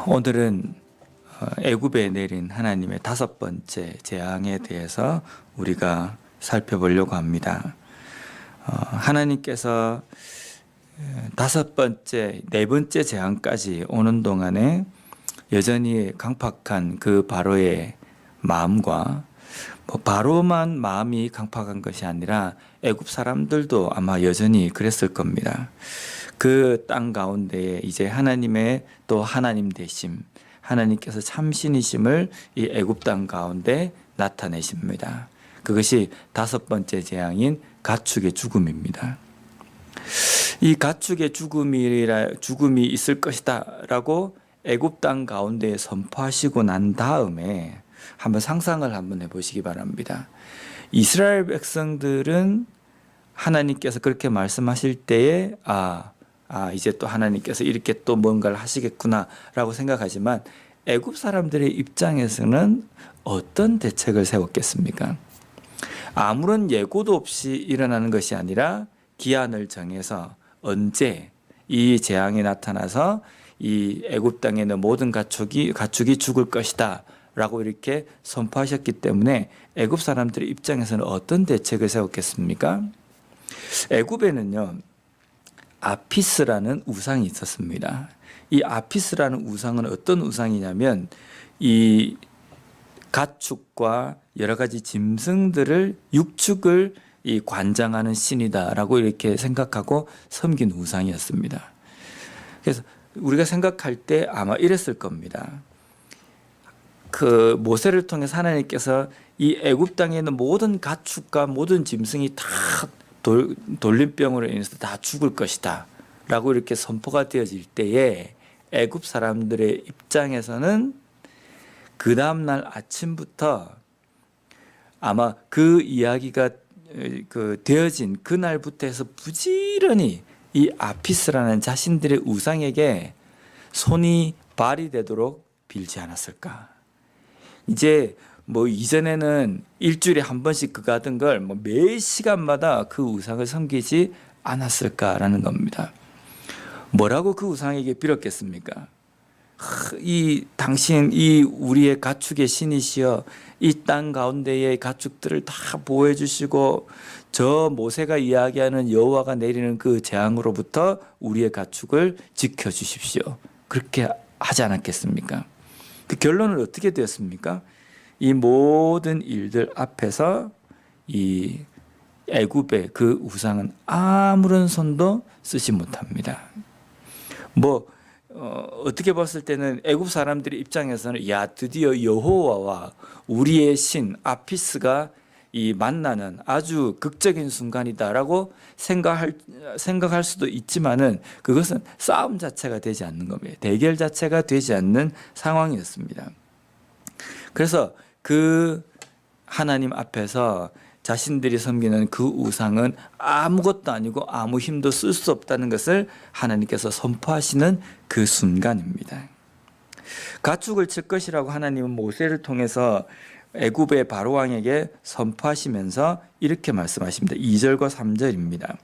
오늘은 애굽에 내린 하나님의 5번째 재앙에 대해서 우리가 살펴보려고 합니다. 하나님께서 5번째, 4번째 재앙까지 오는 동안에 여전히 강팍한 그 바로의 마음과 바로만 마음이 강팍한 것이 아니라 애굽 사람들도 아마 여전히 그랬을 겁니다. 그 땅 가운데에 이제 하나님의 또 하나님 되심, 하나님께서 참신이심을 이 애굽 땅 가운데 나타내십니다. 그것이 5번째 재앙인 가축의 죽음입니다. 이 가축의 죽음이 있을 것이다라고 애굽 땅 가운데 선포하시고 난 다음에 한번 상상을 한번 해보시기 바랍니다. 이스라엘 백성들은 하나님께서 그렇게 말씀하실 때에 이제 또 하나님께서 이렇게 또 뭔가를 하시겠구나라고 생각하지만 애굽 사람들의 입장에서는 어떤 대책을 세웠겠습니까? 아무런 예고도 없이 일어나는 것이 아니라 기한을 정해서 언제 이 재앙이 나타나서 이 애굽 땅에 있는 모든 가축이 죽을 것이다 라고 이렇게 선포하셨기 때문에 애굽 사람들의 입장에서는 어떤 대책을 세웠겠습니까? 애굽에는요, 아피스라는 우상이 있었습니다. 이 아피스라는 우상은 어떤 우상이냐면 이 가축과 여러 가지 짐승들을 육축을 이 관장하는 신이다라고 이렇게 생각하고 섬긴 우상이었습니다. 그래서 우리가 생각할 때 아마 이랬을 겁니다. 그 모세를 통해서 하나님께서 이 애굽 땅에 있는 모든 가축과 모든 짐승이 다 돌림병으로 인해서 다 죽을 것이다 라고 이렇게 선포가 되어질 때에 애굽 사람들의 입장에서는 그 다음날 아침부터 아마 그 이야기가 되어진 그날부터 해서 부지런히 이 아피스라는 자신들의 우상에게 손이 발이 되도록 빌지 않았을까. 이제 이전에는 일주일에 한 번씩 그거 하던 걸 매 시간마다 그 우상을 섬기지 않았을까라는 겁니다. 뭐라고 그 우상에게 빌었겠습니까? 당신 우리의 가축의 신이시여 이 땅 가운데의 가축들을 다 보호해 주시고 저 모세가 이야기하는 여호와가 내리는 그 재앙으로부터 우리의 가축을 지켜 주십시오. 그렇게 하지 않았겠습니까? 그 결론은 어떻게 되었습니까? 이 모든 일들 앞에서 이 애굽의 그 우상은 아무런 손도 쓰지 못합니다. 어떻게 봤을 때는 애굽 사람들의 입장에서는 드디어 여호와와 우리의 신 아피스가 이 만나는 아주 극적인 순간이다라고 생각할 수도 있지만은 그것은 싸움 자체가 되지 않는 겁니다. 대결 자체가 되지 않는 상황이었습니다. 그래서 그 하나님 앞에서 자신들이 섬기는 그 우상은 아무것도 아니고 아무 힘도 쓸 수 없다는 것을 하나님께서 선포하시는 그 순간입니다. 가축을 칠 것이라고 하나님은 모세를 통해서 애굽의 바로왕에게 선포하시면서 이렇게 말씀하십니다. 2절과 3절입니다.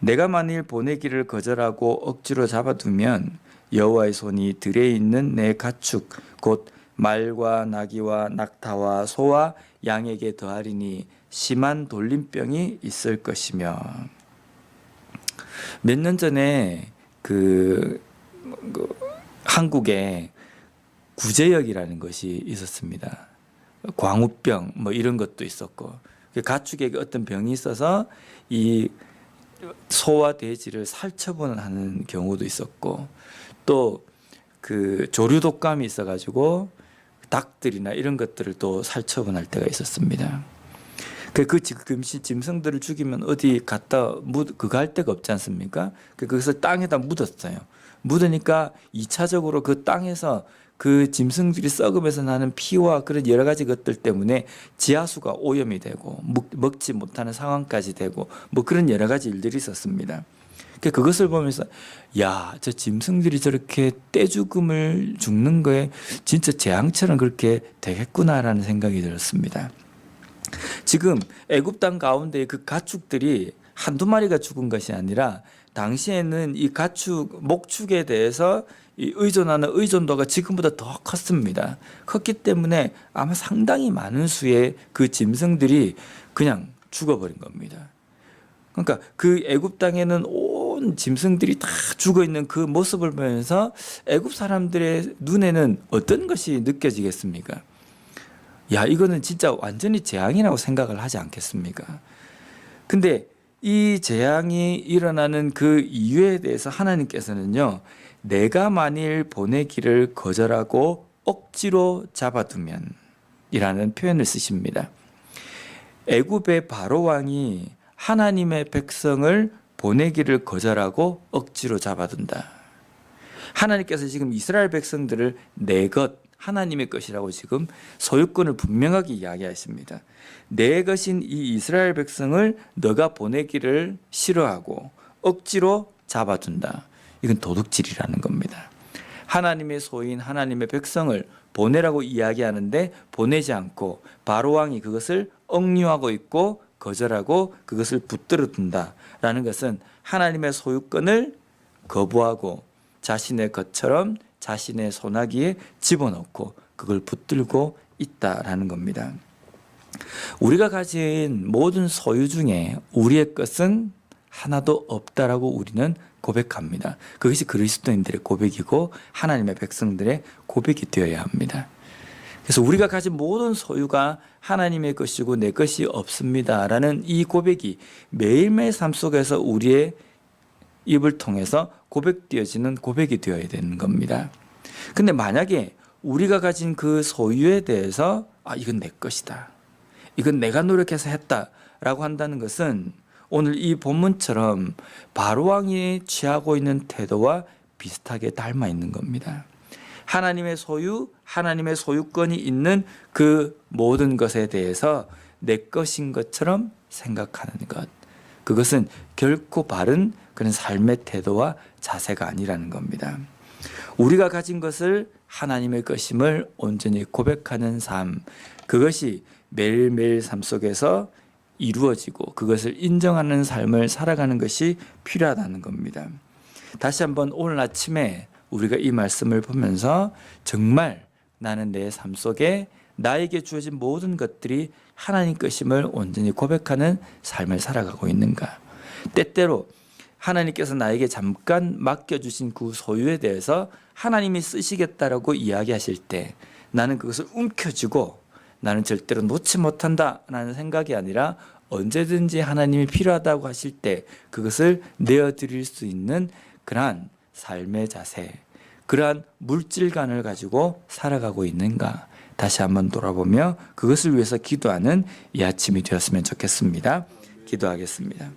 내가 만일 보내기를 거절하고 억지로 잡아두면 여호와의 손이 들에 있는 내 가축 곧 말과 나귀와 낙타와 소와 양에게 더하리니 심한 돌림병이 있을 것이며. 몇 년 전에 한국에 구제역이라는 것이 있었습니다. 광우병 이런 것도 있었고 가축에게 어떤 병이 있어서 이 소와 돼지를 살처분을 하는 경우도 있었고 또 조류독감이 있어가지고 닭들이나 이런 것들을 또 살처분할 때가 있었습니다. 그 짐승들을 죽이면 어디 갖다 그거 할 데가 없지 않습니까? 그것을 땅에다 묻었어요. 묻으니까 2차적으로 그 땅에서 그 짐승들이 썩으면서 나는 피와 그런 여러 가지 것들 때문에 지하수가 오염이 되고 먹지 못하는 상황까지 되고 그런 여러 가지 일들이 있었습니다. 그것을 보면서 저 짐승들이 저렇게 떼죽음을 죽는 거에 진짜 재앙처럼 그렇게 되겠구나라는 생각이 들었습니다. 지금 애굽 땅 가운데 그 가축들이 한두 마리가 죽은 것이 아니라 당시에는 이 가축, 목축에 대해서 이 의존하는 의존도가 지금보다 더 컸습니다. 컸기 때문에 아마 상당히 많은 수의 그 짐승들이 그냥 죽어버린 겁니다. 그러니까 그 애굽 땅에는 온 짐승들이 다 죽어 있는 그 모습을 보면서 애굽 사람들의 눈에는 어떤 것이 느껴지겠습니까? 야, 이거는 진짜 완전히 재앙이라고 생각을 하지 않겠습니까? 근데 이 재앙이 일어나는 그 이유에 대해서 하나님께서는요, 내가 만일 보내기를 거절하고 억지로 잡아두면 이라는 표현을 쓰십니다. 애굽의 바로 왕이 하나님의 백성을 보내기를 거절하고 억지로 잡아둔다. 하나님께서 지금 이스라엘 백성들을 내 것, 하나님의 것이라고 지금 소유권을 분명하게 이야기하십니다. 내 것인 이 이스라엘 백성을 너가 보내기를 싫어하고 억지로 잡아둔다. 이건 도둑질이라는 겁니다. 하나님의 소유인 하나님의 백성을 보내라고 이야기하는데 보내지 않고 바로왕이 그것을 억류하고 있고 거절하고 그것을 붙들어 둔다라는 것은 하나님의 소유권을 거부하고 자신의 것처럼 자신의 소나기에 집어넣고 그걸 붙들고 있다라는 겁니다. 우리가 가진 모든 소유 중에 우리의 것은 하나도 없다라고 우리는 고백합니다. 그것이 그리스도인들의 고백이고 하나님의 백성들의 고백이 되어야 합니다. 그래서 우리가 가진 모든 소유가 하나님의 것이고 내 것이 없습니다라는 이 고백이 매일매일 삶 속에서 우리의 입을 통해서 고백되어지는 고백이 되어야 되는 겁니다. 근데 만약에 우리가 가진 그 소유에 대해서 이건 내 것이다, 이건 내가 노력해서 했다라고 한다는 것은 오늘 이 본문처럼 바로왕이 취하고 있는 태도와 비슷하게 닮아 있는 겁니다. 하나님의 소유, 하나님의 소유권이 있는 그 모든 것에 대해서 내 것인 것처럼 생각하는 것, 그것은 결코 바른 그런 삶의 태도와 자세가 아니라는 겁니다. 우리가 가진 것을 하나님의 것임을 온전히 고백하는 삶, 그것이 매일매일 삶 속에서 이루어지고 그것을 인정하는 삶을 살아가는 것이 필요하다는 겁니다. 다시 한번 오늘 아침에 우리가 이 말씀을 보면서 정말 나는 내 삶 속에 나에게 주어진 모든 것들이 하나님 것임을 온전히 고백하는 삶을 살아가고 있는가? 때때로 하나님께서 나에게 잠깐 맡겨주신 그 소유에 대해서 하나님이 쓰시겠다라고 이야기하실 때 나는 그것을 움켜쥐고 나는 절대로 놓지 못한다라는 생각이 아니라 언제든지 하나님이 필요하다고 하실 때 그것을 내어드릴 수 있는 그러한 삶의 자세, 그러한 물질관을 가지고 살아가고 있는가 다시 한번 돌아보며 그것을 위해서 기도하는 이 아침이 되었으면 좋겠습니다. 기도하겠습니다.